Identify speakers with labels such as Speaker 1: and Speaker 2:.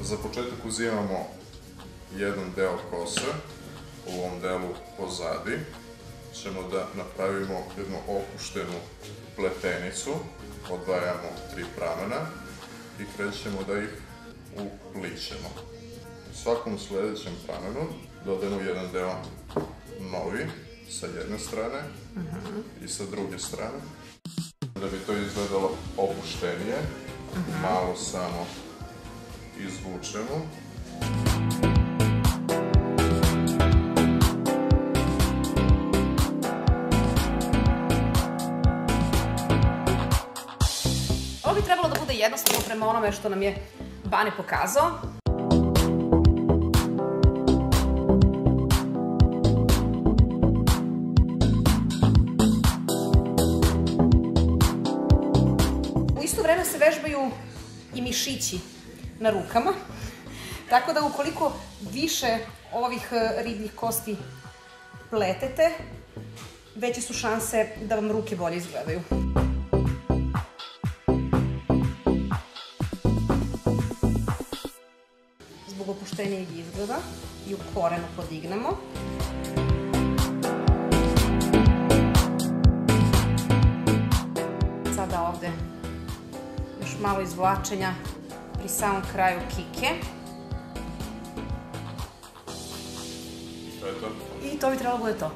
Speaker 1: Za početak uzimamo jedan deo kose, u ovom delu pozadi ćemo da napravimo jednu opuštenu pletenicu, odvajamo 3 pramena i krećemo da ih uplićemo. U svakom sljedećem pramenu dodajemo jedan deo novi sa jedne strane i sa druge strane. Da bi to izgledalo opuštenije, malo samo izvučemo.
Speaker 2: Ovo bi trebalo da bude jednostavno prema onome što nam je Bane pokazao. U isto vreme se vežbaju i mišići na rukama, tako da ukoliko više ovih ribljih kosti pletete, veće su šanse da vam ruke bolje izgledaju. Zbog opuštenijeg izgleda i u korenu podignemo. Sada ovde još malo izvlačenja pri samom kraju kike.
Speaker 1: To je to?
Speaker 2: I to bi trebalo bude to.